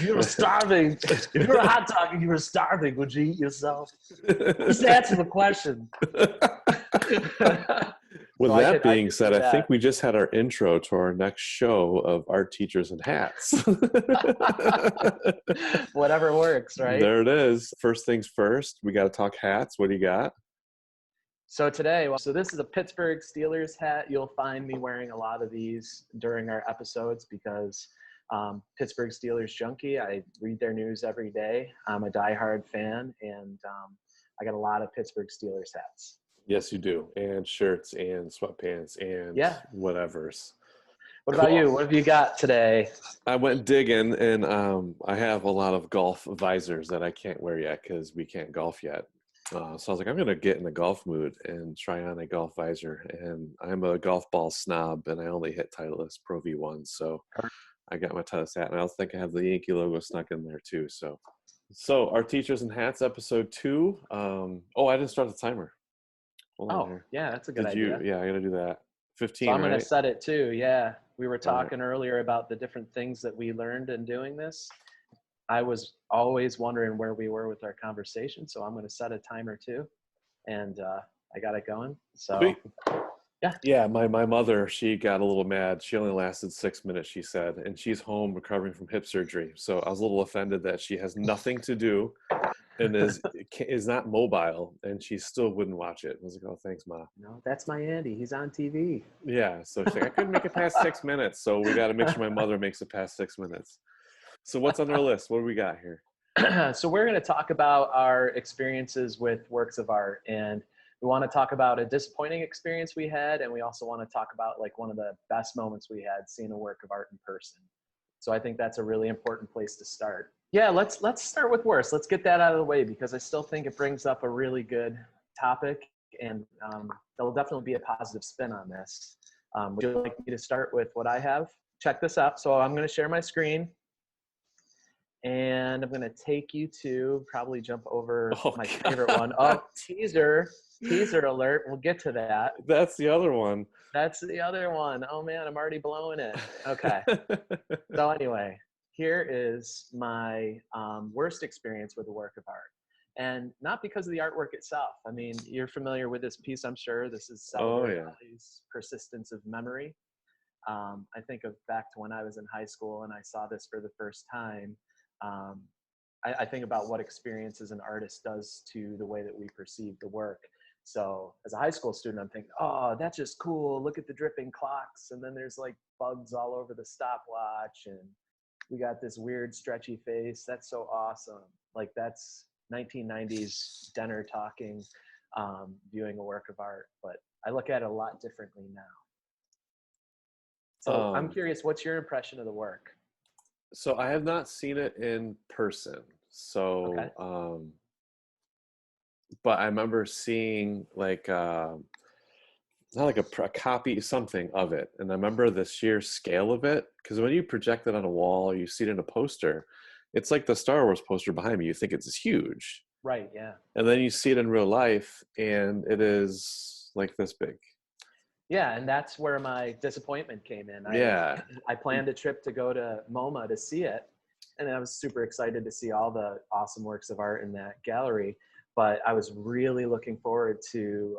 you were starving, if you were a hot dog and you were starving, would you eat yourself? Just answer the question. With So that being said, I that. think we just had our intro to our next show of Art Teachers and Hats. Whatever works, right? There it is. First things first, we got to talk hats. What do you got? So today, so this is a Pittsburgh Steelers hat. You'll find me wearing a lot of these during our episodes because Pittsburgh Steelers junkie. I read their news every day. I'm a diehard fan, and I got a lot of Pittsburgh Steelers hats. Yes, you do. And shirts and sweatpants and whatevers. What about you? What have you got today? I went digging, and I have a lot of golf visors that I can't wear yet because we can't golf yet. So I was like, I'm going to get in the golf mood and try on a golf visor. And I'm a golf ball snob, and I only hit Titleist Pro V1. So I got my Titleist hat, and I also think I have the Yankee logo snuck in there too. So our Teachers and Hats episode 2. I didn't start the timer. Hold on here. Yeah, that's a good idea. Yeah, I got to do that. 15, so I'm right? going to set it too. Yeah. We were talking earlier about the different things that we learned in doing this. I was always wondering where we were with our conversation. So I'm going to set a timer too. And I got it going. So Sweet. yeah. Yeah, my mother, she got a little mad. She only lasted 6 minutes, she said. And she's home recovering from hip surgery. So I was a little offended that she has nothing to do and is not mobile, and she still wouldn't watch it. I was like, oh, thanks, Ma. No, that's my Andy. He's on TV. Yeah, so she's like, I couldn't make it past 6 minutes, so we got to make sure my mother makes it past 6 minutes. So what's on our list? What do we got here? So we're going to talk about our experiences with works of art, and we want to talk about a disappointing experience we had, and we also want to talk about like one of the best moments we had seeing a work of art in person. So I think that's a really important place to start. Yeah, let's start with worst. Let's get that out of the way because I still think it brings up a really good topic, and there'll definitely be a positive spin on this. Would you like me to start with what I have? Check this out. So I'm going to share my screen, and I'm going to take you to probably jump over my favorite one. Oh, teaser alert. We'll get to that. That's the other one. That's the other one. Oh man, I'm already blowing it. Okay. So anyway, here is my worst experience with a work of art. And not because of the artwork itself. I mean, you're familiar with this piece, I'm sure. This is Salvador Dali's Persistence of Memory. I think of back to when I was in high school and I saw this for the first time. I think about what experience as an artist does to the way that we perceive the work. So as a high school student, I'm thinking, oh, that's just cool. Look at the dripping clocks. And then there's like bugs all over the stopwatch. And we got this weird stretchy face. That's so awesome. Like that's 1990s Denner talking, viewing a work of art. But I look at it a lot differently now. So I'm curious, what's your impression of the work? So I have not seen it in person. So, but I remember seeing like, not like a copy, something of it. And I remember the sheer scale of it. Because when you project it on a wall or you see it in a poster, it's like the Star Wars poster behind me. You think it's huge. Right, yeah. And then you see it in real life and it is like this big. Yeah, and that's where my disappointment came in. I planned a trip to go to MoMA to see it, and I was super excited to see all the awesome works of art in that gallery. But I was really looking forward to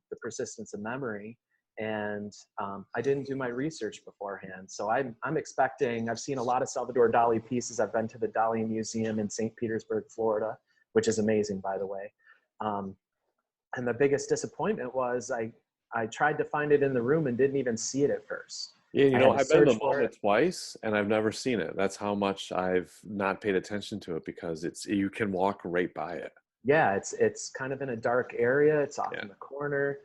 the Persistence of Memory, and I didn't do my research beforehand. So I'm expecting, I've seen a lot of Salvador Dali pieces. I've been to the Dali Museum in St. Petersburg, Florida, which is amazing, by the way. And the biggest disappointment was I tried to find it in the room and didn't even see it at first. Yeah, you know, I've been to MoMA twice and I've never seen it. That's how much I've not paid attention to it because you can walk right by it. Yeah, it's kind of in a dark area. It's off in the corner.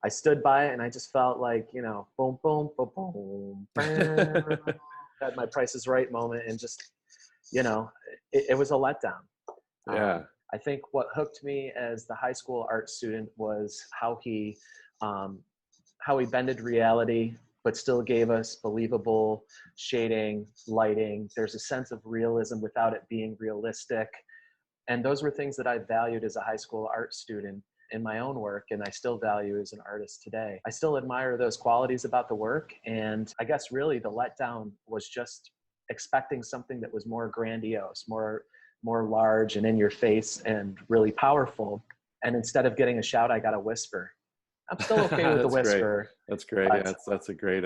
I stood by it and I just felt like, you know, boom, boom, boom, boom, bam, at my Price is Right moment, and just, you know, it was a letdown. Yeah. I think what hooked me as the high school art student was how he bended reality, but still gave us believable shading, lighting. There's a sense of realism without it being realistic. And those were things that I valued as a high school art student in my own work, and I still value as an artist today. I still admire those qualities about the work, and I guess really the letdown was just expecting something that was more grandiose, more large and in your face and really powerful. And instead of getting a shout, I got a whisper. I'm still okay with the That's great. whisper. That's great. Yeah, that's a great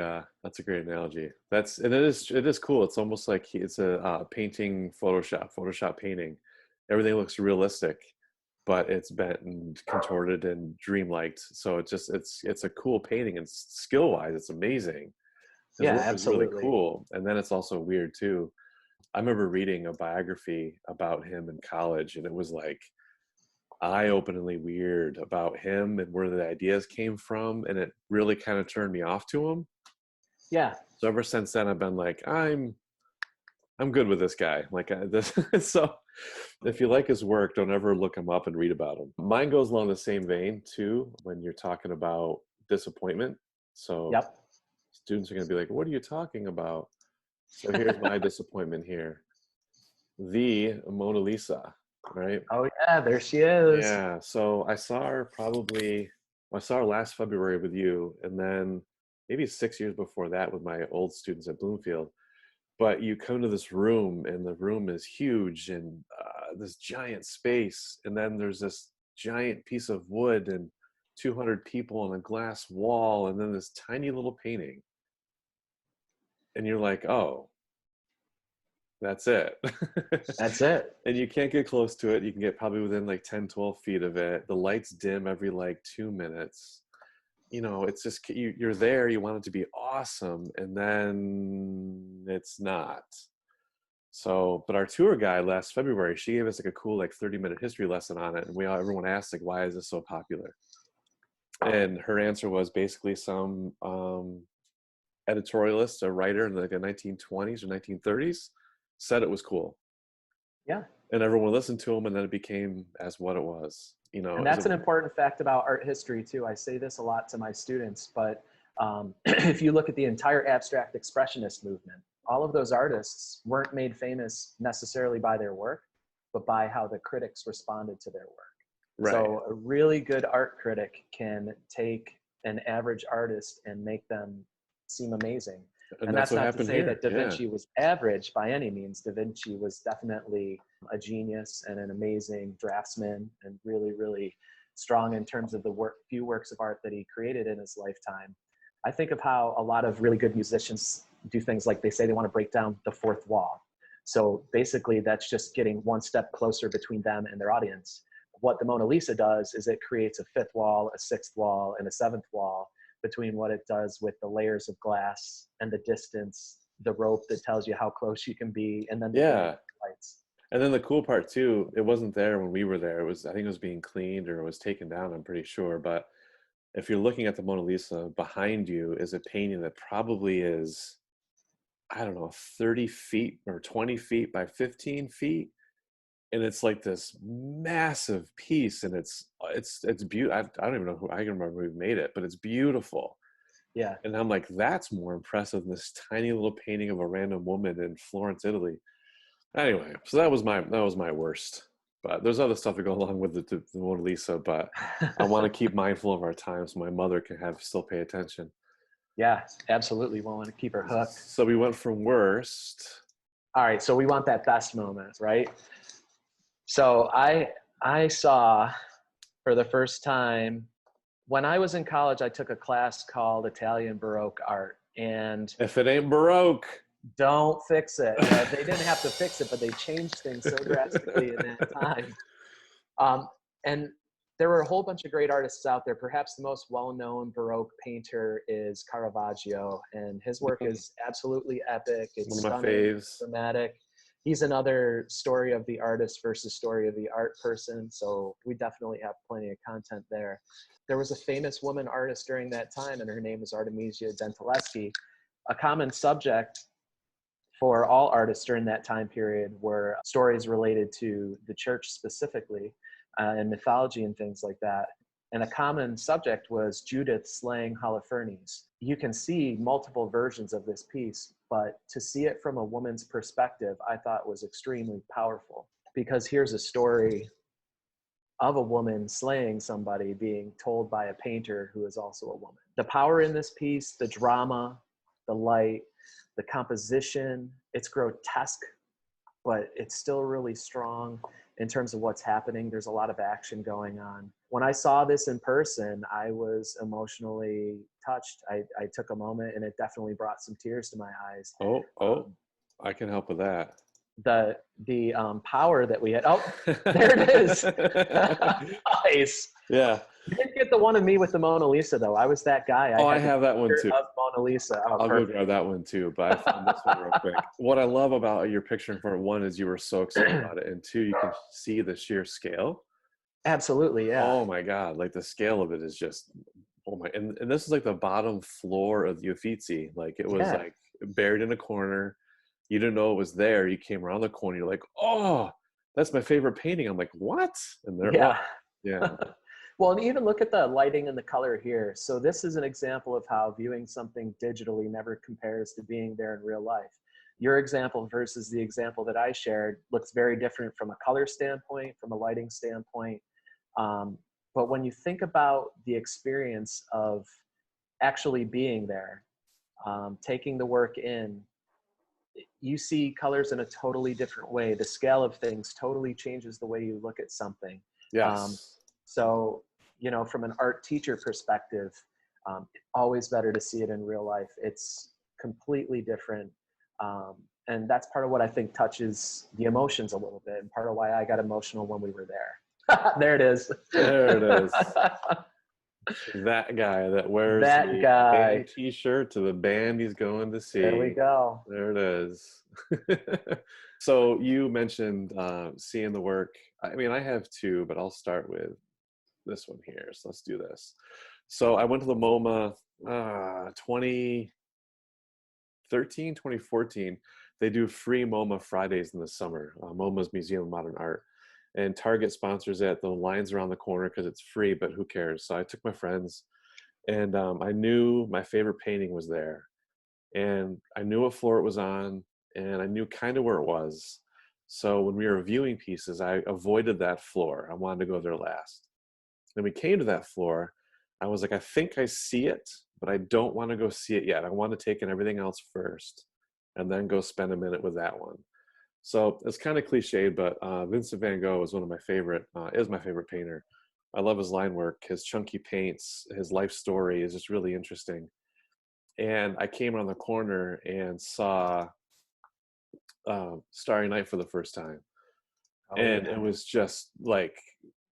analogy. And it is cool. It's almost like it's a painting Photoshop painting. Everything looks realistic, but it's bent and contorted and dreamlike. So it's a cool painting, and skill wise, it's amazing. His Yeah, work is really absolutely. cool. And then it's also weird too. I remember reading a biography about him in college, and it was like eye-openingly weird about him and where the ideas came from, and it really kind of turned me off to him. Yeah. So ever since then, I've been like, I'm good with this guy. Like so, if you like his work, don't ever look him up and read about him. Mine goes along the same vein too. When you're talking about disappointment, so Yep. students are going to be like, "What are you talking about?" So here's my disappointment here: the Mona Lisa, right? Oh yeah, there she is. Yeah, so I saw her last February with you, and then maybe 6 years before that with my old students at Bloomfield. But you come to this room, and the room is huge, and this giant space, and then there's this giant piece of wood and 200 people on a glass wall, and then this tiny little painting. And you're like, oh, that's it. That's it. And you can't get close to it. You can get probably within like 10, 12 feet of it. The lights dim every like 2 minutes. You know, it's just, you're there, you want it to be awesome, and then it's not. So, but our tour guide last February, she gave us like a cool like 30-minute history lesson on it. And everyone asked like, why is this so popular? And her answer was basically some editorialist, a writer in like the 1920s or 1930s said it was cool. Yeah. And everyone listened to him, and then it became as what it was, you know. And that's an important fact about art history too. I say this a lot to my students, but if you look at the entire abstract expressionist movement, all of those artists weren't made famous necessarily by their work, but by how the critics responded to their work. Right. So a really good art critic can take an average artist and make them seem amazing. And that's not to say that Da Vinci was average by any means. Da Vinci was definitely a genius and an amazing draftsman, and really, really strong in terms of the few works of art that he created in his lifetime. I think of how a lot of really good musicians do things like they say they want to break down the fourth wall. So basically that's just getting one step closer between them and their audience. What the Mona Lisa does is it creates a fifth wall, a sixth wall, and a seventh wall between what it does with the layers of glass and the distance, the rope that tells you how close you can be, and then the lights. And then the cool part too, it wasn't there when we were there. It was, I think it was being cleaned or it was taken down, I'm pretty sure. But if you're looking at the Mona Lisa, behind you is a painting that probably is, I don't know, 30 feet or 20 feet by 15 feet. And it's like this massive piece, and it's beautiful. I don't even know I can remember who made it, but it's beautiful. Yeah. And I'm like, that's more impressive than this tiny little painting of a random woman in Florence, Italy. Anyway, so that was my worst. But there's other stuff to go along with the Mona Lisa, but I want to keep mindful of our time so my mother can still pay attention. Yeah, absolutely. We want to keep her hooked. So we went from worst. All right, so we want that best moment, right? So I saw for the first time, when I was in college, I took a class called Italian Baroque Art. And if it ain't Baroque, don't fix it. They didn't have to fix it, but they changed things so drastically in that time. And there were a whole bunch of great artists out there. Perhaps the most well-known Baroque painter is Caravaggio, and his work is absolutely epic. It's one of my stunning, faves. dramatic. He's another story of the artist versus story of the art person. So we definitely have plenty of content there. There was a famous woman artist during that time, and her name was Artemisia Gentileschi. A common subject for all artists during that time period were stories related to the church specifically, and mythology and things like that. And a common subject was Judith slaying Holofernes. You can see multiple versions of this piece, but to see it from a woman's perspective, I thought was extremely powerful, because here's a story of a woman slaying somebody being told by a painter who is also a woman. The power in this piece, the drama, the light, the composition, it's grotesque, but it's still really strong in terms of what's happening. There's a lot of action going on. When I saw this in person, I was emotionally touched. I took a moment, and it definitely brought some tears to my eyes. I can help with that. The power that we had. Oh, there it is. Nice. Yeah. You didn't get the one of me with the Mona Lisa, though. I was that guy. I have that one too. Of Mona Lisa. Oh, I'll go grab that one too, but I found this one real quick. What I love about your picture in front of one is you were so excited about it, and two, you can see the sheer scale. Absolutely, yeah. Oh my God, like the scale of it is just, oh my, and this is like the bottom floor of the Uffizi. Like it was like buried in a corner. You didn't know it was there. You came around the corner, you're like, oh, that's my favorite painting. I'm like, what? And there it was. Yeah. Well, and even look at the lighting and the color here. So this is an example of how viewing something digitally never compares to being there in real life. Your example versus the example that I shared looks very different from a color standpoint, from a lighting standpoint. But when you think about the experience of actually being there, taking the work in, you see colors in a totally different way. The scale of things totally changes the way you look at something. Yes. So, you know, from an art teacher perspective, always better to see it in real life. It's completely different. And that's part of what I think touches the emotions a little bit, and part of why I got emotional when we were there. There it is. There it is. That guy that wears the band t-shirt to the band he's going to see. There we go. There it is. So you mentioned seeing the work. I mean, I have two, but I'll start with this one here. So let's do this. So I went to the MoMA 2013, 2014. They do free MoMA Fridays in the summer. MoMA's Museum of Modern Art. And Target sponsors it. The line's around the corner because it's free, but who cares? So I took my friends, and I knew my favorite painting was there. And I knew what floor it was on, and I knew kind of where it was. So when we were viewing pieces, I avoided that floor. I wanted to go there last. Then we came to that floor. I was like, I think I see it, but I don't want to go see it yet. I want to take in everything else first, and then go spend a minute with that one. So it's kind of cliched, but Vincent van Gogh is one of my favorite, is my favorite painter. I love his line work, his chunky paints, his life story is just really interesting. And I came around the corner and saw Starry Night for the first time. It was just like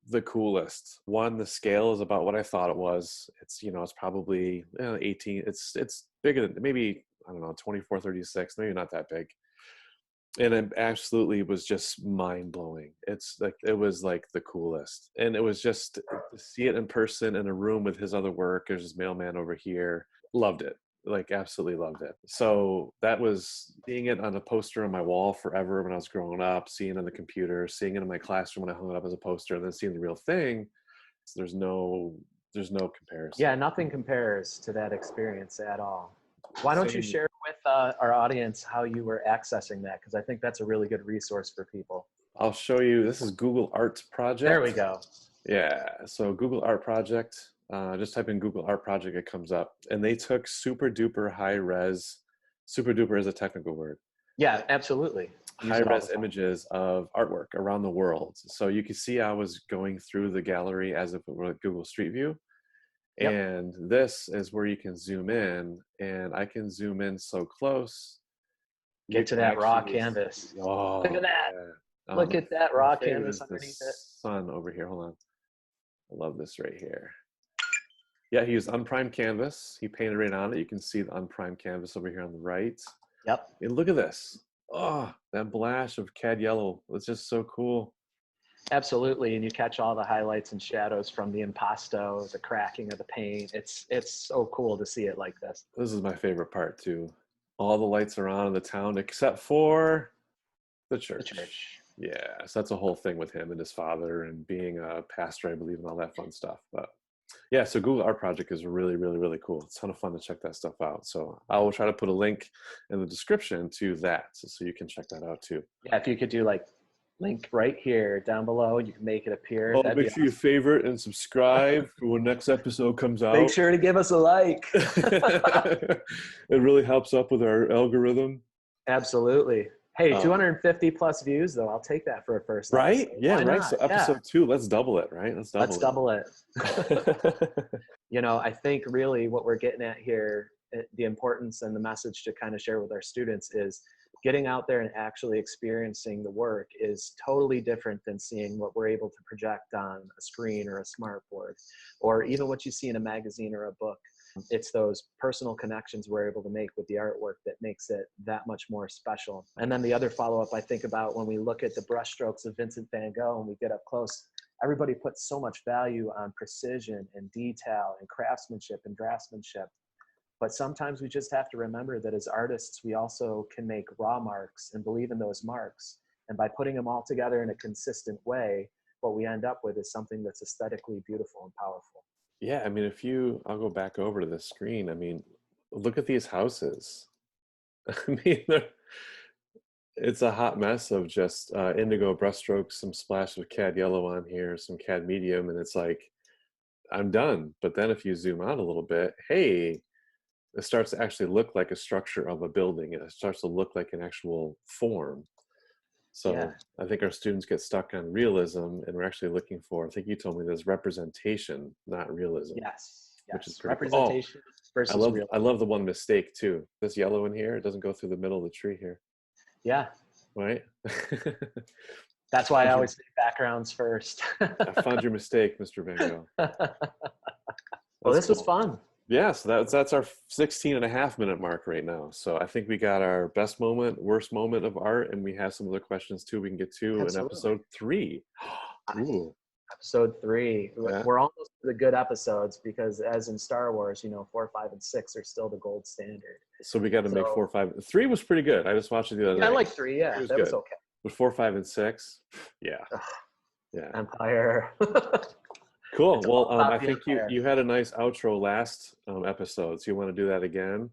the coolest. One, the scale is about what I thought it was. It's, you know, it's probably 18, it's bigger than, maybe, I don't know, 24-36, maybe not that big. And it absolutely was just mind-blowing. It's like, it was like the coolest. And it was just to see it in person in a room with his other work. There's this mailman over here. Loved it. Like, absolutely loved it. So that was seeing it on a poster on my wall forever when I was growing up, seeing it on the computer, seeing it in my classroom when I hung it up as a poster, and then seeing the real thing. So there's no comparison. Yeah, nothing compares to that experience at all. Why don't you share with our audience how you were accessing that? Because I think that's a really good resource for people. I'll show you. This is Google Art Project. There we go. Yeah. So Google Art Project. Just type in Google Art Project, it comes up. And they took super duper high res. Super duper is a technical word. Yeah, absolutely. High res images of artwork around the world. So you can see I was going through the gallery as if it were like Google Street View. Yep. And this is where you can zoom in, and I can zoom in so close. Get to that raw canvas. Oh, look at that. Yeah. Look at that raw canvas underneath it. Sun over here. Hold on. I love this right here. Yeah, he used unprimed canvas. He painted right on it. You can see the unprimed canvas over here on the right. Yep. And look at this. Oh, that blash of cad yellow. It's just so cool. Absolutely, and you catch all the highlights and shadows from the impasto, the cracking of the paint. It's so cool to see it like this. This is my favorite part too. All the lights are on in the town except for the church. Yeah, so that's a whole thing with him and his father and being a pastor, I believe, and all that fun stuff. But yeah, so Google Art Project is really, really, really cool. It's a ton of fun to check that stuff out. So I will try to put a link in the description to that so you can check that out too. Yeah, if you could do like Link right here down below. You can make it appear. Oh, That'd be make sure you awesome. favorite and subscribe for when next episode comes Make out. sure to give us a like. It really helps up with our algorithm. Absolutely. Hey, 250 plus views though. I'll take that for a first Right? episode. Yeah, Why right. not? So Yeah. episode 2, let's double it, right? Let's double it. it. You know, I think really what we're getting at here, the importance and the message to kind of share with our students is getting out there and actually experiencing the work is totally different than seeing what we're able to project on a screen or a smart board, or even what you see in a magazine or a book. It's those personal connections we're able to make with the artwork that makes it that much more special. And then the other follow-up I think about when we look at the brushstrokes of Vincent van Gogh and we get up close, everybody puts so much value on precision and detail and craftsmanship and draftsmanship. But sometimes we just have to remember that as artists, we also can make raw marks and believe in those marks. And by putting them all together in a consistent way, what we end up with is something that's aesthetically beautiful and powerful. Yeah, I mean, I'll go back over to the screen. I mean, look at these houses. I mean, it's a hot mess of just indigo brushstrokes, some splash of cad yellow on here, some cad medium, and it's like, I'm done. But then if you zoom out a little bit, hey, it starts to actually look like a structure of a building. It starts to look like an actual form. So Yeah. I think our students get stuck on realism, and we're actually looking for, I think you told me there's representation, not realism. Yes. Which is Yes. pretty cool. Representation versus real. I love the one mistake too. This yellow in here, it doesn't go through the middle of the tree here. Yeah. Right? That's why I always say backgrounds first. I found your mistake, Mr. Van Gogh. Well, this was cool. fun. Yeah, so that's our 16.5-minute mark right now. So I think we got our best moment, worst moment of art, and we have some other questions too we can get to in episode 3. Ooh. Episode 3. Yeah. We're almost to the good episodes because as in Star Wars, 4, 5, and 6 are still the gold standard. So we got to make 4, 5. 3 was pretty good. I just watched it the other night. I like 3, yeah. That was okay. But 4, 5, and 6, yeah. Yeah. Empire. Cool. Well, I think you had a nice outro last episode, so you want to do that again?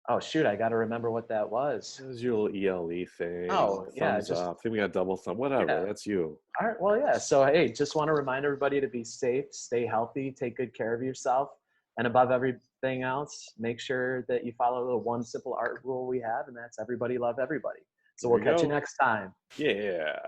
Oh, shoot. I got to remember what that was. It was your little ELE thing. Oh, yeah. Thumbs up. I think we got double thumb. Whatever. Yeah. That's you. All right. Well, yeah. So, hey, just want to remind everybody to be safe, stay healthy, take good care of yourself. And above everything else, make sure that you follow the one simple art rule we have, and that's everybody love everybody. So we'll catch you next time. Yeah.